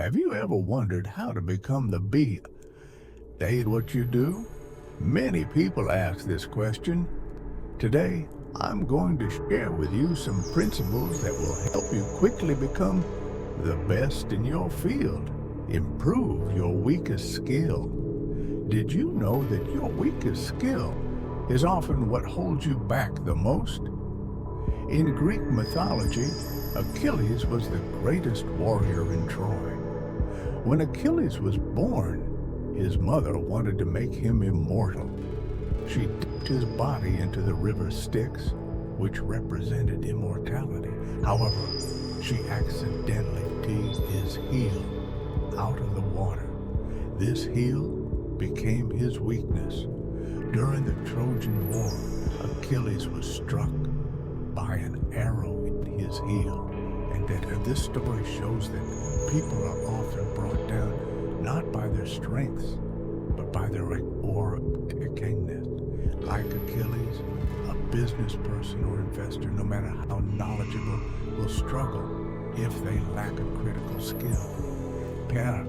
Have you ever wondered how to become the best at what you do? Many people ask this question. Today, I'm going to share with you some principles that will help you quickly become the best in your field. Improve your weakest skill. Did you know that your weakest skill is often what holds you back the most? In Greek mythology, Achilles was the greatest warrior in Troy. When Achilles was born, his mother wanted to make him immortal. She dipped his body into the river Styx, which represented immortality. However, she accidentally teased his heel out of the water. This heel became his weakness. During the Trojan War, Achilles was struck by an arrow in his heel. And this story shows that people are often brought down not by their strengths, but by their weakness. Like Achilles, a business person or investor, no matter how knowledgeable, will struggle if they lack a critical skill. Pierre,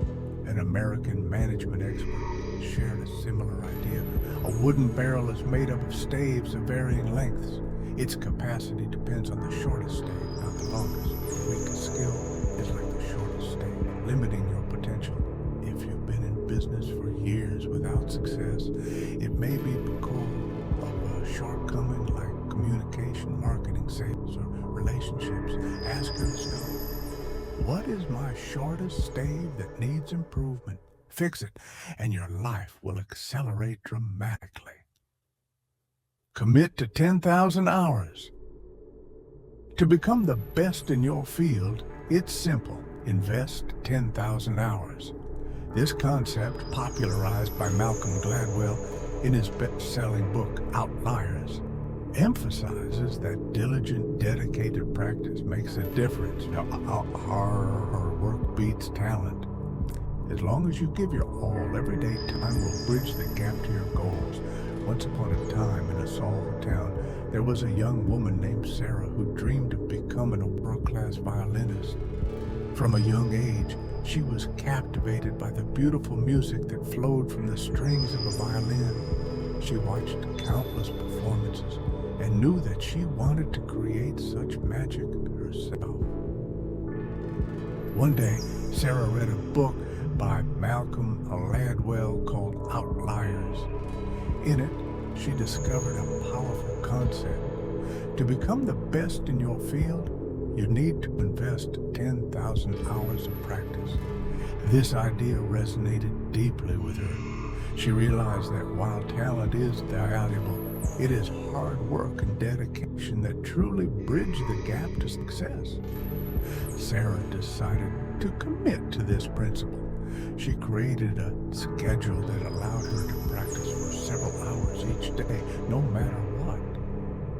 an American management expert, shared a similar idea. A wooden barrel is made up of staves of varying lengths. Its capacity depends on the shortest stave, not the longest. The weakest skill is like the shortest stave, limiting your potential. If you've been in business for years without success, it may be because of a shortcoming like communication, marketing, sales, or relationships. Ask yourself, what is my shortest stave that needs improvement? Fix it, and your life will accelerate dramatically. Commit to 10,000 hours. To become the best in your field, it's simple. Invest 10,000 hours. This concept, popularized by Malcolm Gladwell in his best-selling book, Outliers, emphasizes that diligent, dedicated practice makes a difference. Hard work beats talent. As long as you give your all, everyday time will bridge the gap to your goals. Once upon a time, in a small town, there was a young woman named Sarah who dreamed of becoming a world-class violinist. From a young age, she was captivated by the beautiful music that flowed from the strings of a violin. She watched countless performances and knew that she wanted to create such magic herself. One day, Sarah read a book by Malcolm Gladwell called Outliers. In it, she discovered a powerful concept. To become the best in your field, you need to invest 10,000 hours of practice. This idea resonated deeply with her. She realized that while talent is valuable, it is hard work and dedication that truly bridge the gap to success. Sarah decided to commit to this principle. She created a schedule that allowed her to practice for several hours each day, no matter what.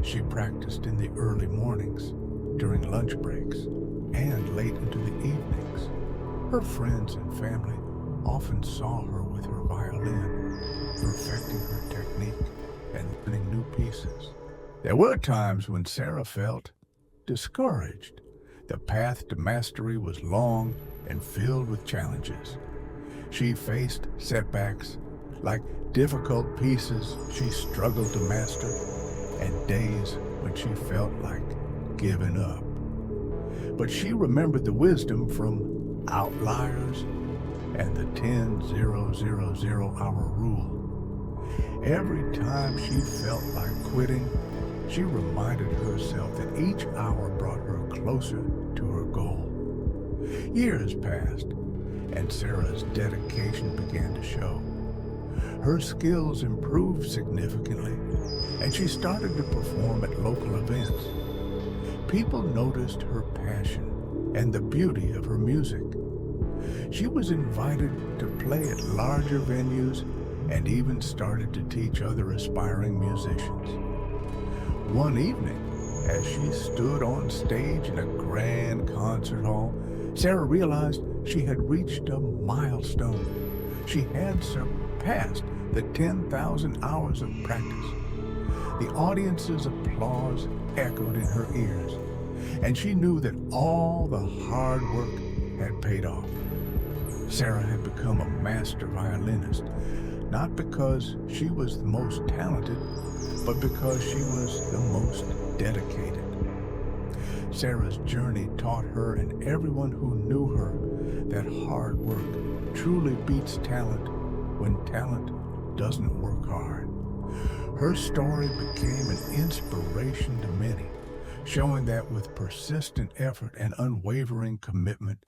She practiced in the early mornings, during lunch breaks, and late into the evenings. Her friends and family often saw her with her violin, perfecting her technique and learning new pieces. There were times when Sarah felt discouraged. The path to mastery was long and filled with challenges. She faced setbacks like difficult pieces she struggled to master and days when she felt like giving up. But she remembered the wisdom from Outliers and the 10,000-hour rule. Every time she felt like quitting, she reminded herself that each hour brought her closer to her goal. Years passed, and Sarah's dedication began to show. Her skills improved significantly, and she started to perform at local events. People noticed her passion and the beauty of her music. She was invited to play at larger venues and even started to teach other aspiring musicians. One evening, as she stood on stage in a grand concert hall, Sarah realized she had reached a milestone. She had surpassed the 10,000 hours of practice. The audience's applause echoed in her ears, and she knew that all the hard work had paid off. Sarah had become a master violinist, not because she was the most talented, but because she was the most dedicated. Sarah's journey taught her and everyone who knew her that hard work truly beats talent when talent doesn't work hard. Her story became an inspiration to many, showing that with persistent effort and unwavering commitment,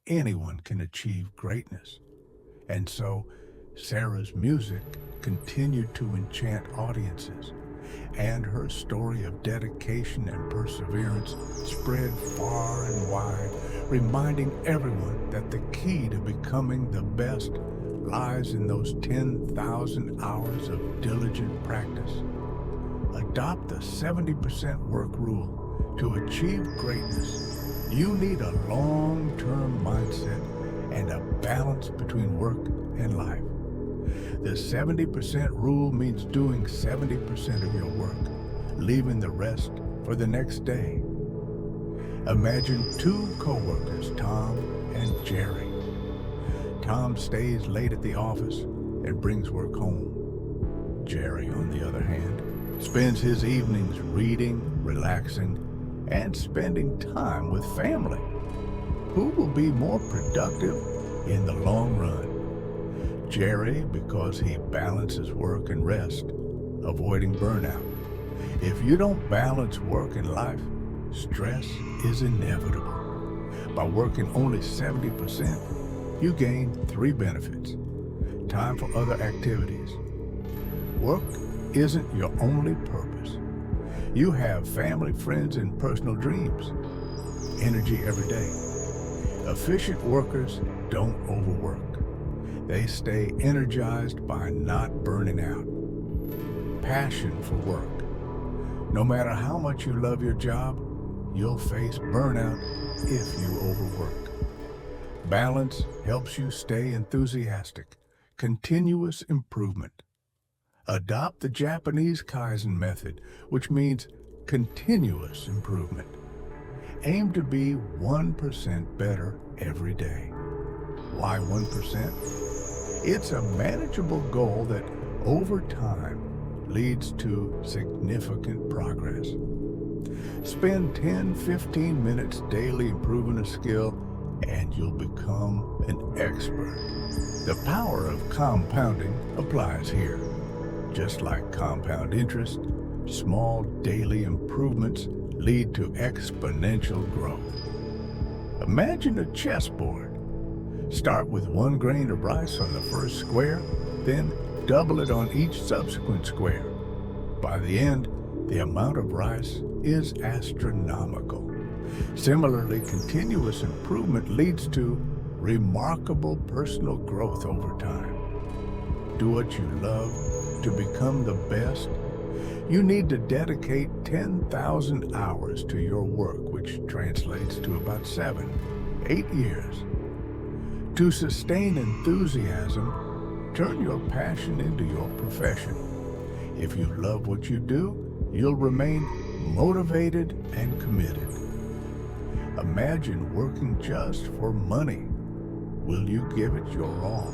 anyone can achieve greatness. And so, Sarah's music continued to enchant audiences, and her story of dedication and perseverance spread far and wide, reminding everyone that the key to becoming the best lies in those 10,000 hours of diligent practice. Adopt the 70% work rule. To achieve greatness, you need a long-term mindset and a balance between work and life. The 70% rule means doing 70% of your work, leaving the rest for the next day. Imagine two co-workers, Tom and Jerry. Tom stays late at the office and brings work home. Jerry, on the other hand, spends his evenings reading, relaxing, and spending time with family. Who will be more productive in the long run? Jerry, because he balances work and rest, avoiding burnout. If you don't balance work and life, stress is inevitable. By working only 70%, you gain 3 benefits. Time for other activities. Work isn't your only purpose. You have family, friends, and personal dreams. Energy every day. Efficient workers don't overwork. They stay energized by not burning out. Passion for work. No matter how much you love your job, you'll face burnout if you overwork. Balance helps you stay enthusiastic. Continuous improvement. Adopt the Japanese Kaizen method, which means continuous improvement. Aim to be 1% better every day. Why 1%? It's a manageable goal that, over time, leads to significant progress. Spend 10-15 minutes daily improving a skill, and you'll become an expert. The power of compounding applies here. Just like compound interest, small daily improvements lead to exponential growth. Imagine a chessboard. Start with 1 grain of rice on the first square, then double it on each subsequent square. By the end, the amount of rice is astronomical. Similarly, continuous improvement leads to remarkable personal growth over time. Do what you love to become the best. You need to dedicate 10,000 hours to your work, which translates to about 7-8 years. To sustain enthusiasm, turn your passion into your profession. If you love what you do, you'll remain motivated and committed. Imagine working just for money. Will you give it your all?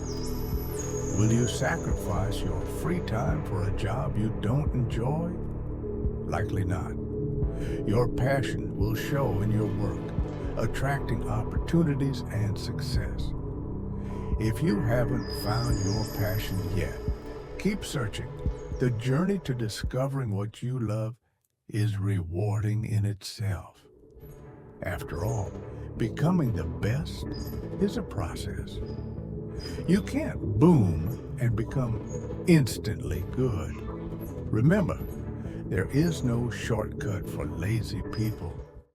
Will you sacrifice your free time for a job you don't enjoy? Likely not. Your passion will show in your work, attracting opportunities and success. If you haven't found your passion yet, keep searching. The journey to discovering what you love is rewarding in itself. After all, becoming the best is a process. You can't boom and become instantly good. Remember, there is no shortcut for lazy people